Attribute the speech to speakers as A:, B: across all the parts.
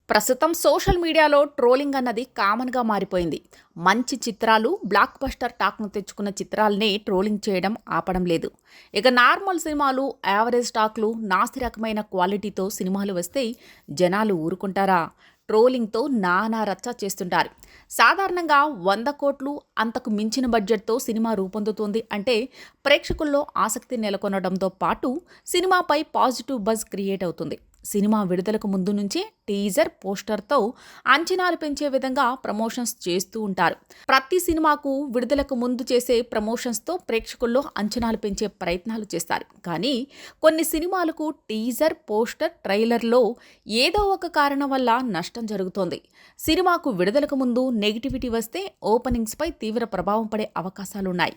A: ప్రస్తుతం సోషల్ మీడియాలో ట్రోలింగ్ అన్నది కామన్గా మారిపోయింది. మంచి చిత్రాలు, బ్లాక్ బస్టర్ టాక్ను తెచ్చుకున్న చిత్రాలనే ట్రోలింగ్ చేయడం ఆపడం లేదు. ఇక నార్మల్ సినిమాలు, యావరేజ్ టాక్లు, నాసి రకమైన క్వాలిటీతో సినిమాలు వస్తే జనాలు ఊరుకుంటారా? ట్రోలింగ్తో నానా రచ్చ చేస్తుంటారు. సాధారణంగా 100 కోట్లు అంతకు మించిన బడ్జెట్తో సినిమా రూపొందుతోంది అంటే ప్రేక్షకుల్లో ఆసక్తి నెలకొనడంతో పాటు సినిమాపై పాజిటివ్ బజ్ క్రియేట్ అవుతుంది. సినిమా విడుదలకు ముందు నుంచే టీజర్, పోస్టర్తో అంచనాలు పెంచే విధంగా ప్రమోషన్స్ చేస్తూ ఉంటారు. ప్రతి సినిమాకు విడుదలకు ముందు చేసే ప్రమోషన్స్తో ప్రేక్షకుల్లో అంచనాలు పెంచే ప్రయత్నాలు చేస్తారు. కానీ కొన్ని సినిమాలకు టీజర్, పోస్టర్, ట్రైలర్లో ఏదో ఒక కారణం వల్ల నష్టం జరుగుతోంది. సినిమాకు విడుదలకు ముందు నెగిటివిటీ వస్తే ఓపెనింగ్స్పై తీవ్ర ప్రభావం పడే అవకాశాలున్నాయి.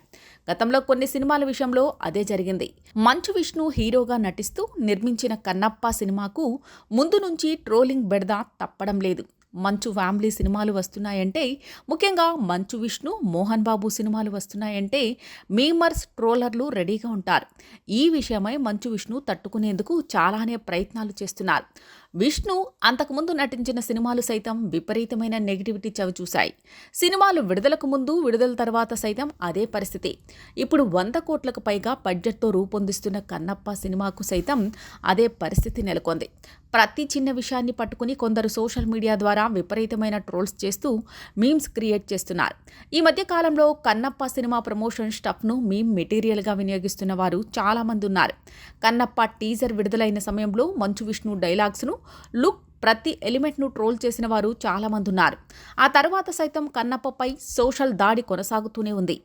A: గతంలో కొన్ని సినిమాల విషయంలో అదే జరిగింది. మంచు విష్ణు హీరోగా నటిస్తూ నిర్మించిన కన్నప్ప సినిమాకు ముందు నుంచి ట్రోలింగ్ బెడద తప్పడం లేదు. మంచు ఫ్యామిలీ సినిమాలు వస్తున్నాయంటే, ముఖ్యంగా మంచు విష్ణు, మోహన్ బాబు సినిమాలు వస్తున్నాయంటే మీమర్స్, ట్రోలర్లు రెడీగా ఉంటారు. ఈ విషయమై మంచు విష్ణు తట్టుకునేందుకు చాలానే ప్రయత్నాలు చేస్తున్నారు. విష్ణు అంతకుముందు నటించిన సినిమాలు సైతం విపరీతమైన నెగిటివిటీ చవిచూశాయి. సినిమాలు విడుదలకు ముందు, విడుదల తర్వాత సైతం అదే పరిస్థితి. ఇప్పుడు 100 కోట్లకు పైగా బడ్జెట్తో రూపొందిస్తున్న కన్నప్ప సినిమాకు సైతం అదే పరిస్థితి నెలకొంది. ప్రతి చిన్న విషయాన్ని పట్టుకుని కొందరు సోషల్ మీడియా ద్వారా విపరీతమైన ట్రోల్స్ చేస్తూ మీమ్స్ క్రియేట్ చేస్తున్నారు. ఈ మధ్య కాలంలో కన్నప్ప సినిమా ప్రమోషన్ స్టఫ్ను మీమ్ మెటీరియల్గా వినియోగిస్తున్న వారు చాలామంది ఉన్నారు. కన్నప్ప టీజర్ విడుదలైన సమయంలో మంచు విష్ణు డైలాగ్స్ను, లుక్, ప్రతి ఎలిమెంట్ను ట్రోల్ చేసిన వారు చాలామంది ఉన్నారు. ఆ తర్వాత సైతం కన్నప్పపై సోషల్ దాడి కొనసాగుతూనే ఉంది.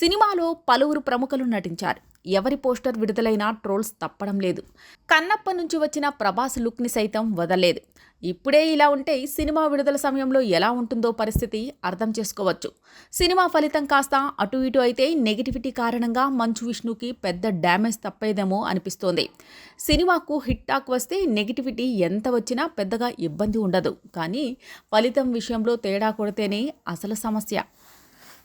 A: సినిమాలో పలువురు ప్రముఖులు నటించారు. ఎవరి పోస్టర్ విడుదలైనా ట్రోల్స్ తప్పడం లేదు. కన్నప్ప నుంచి వచ్చిన ప్రభాస్ లుక్ని సైతం వదలలేదు. ఇప్పుడే ఇలా ఉంటే సినిమా విడుదల సమయంలో ఎలా ఉంటుందో పరిస్థితి అర్థం చేసుకోవచ్చు. సినిమా ఫలితం కాస్త అటు ఇటు అయితే నెగిటివిటీ కారణంగా మంచు విష్ణుకి పెద్ద డ్యామేజ్ తప్పేదేమో అనిపిస్తోంది. సినిమాకు హిట్ టాక్ వస్తే నెగిటివిటీ ఎంత వచ్చినా పెద్దగా ఇబ్బంది ఉండదు. కానీ ఫలితం విషయంలో తేడా కొడితేనే అసలు సమస్య.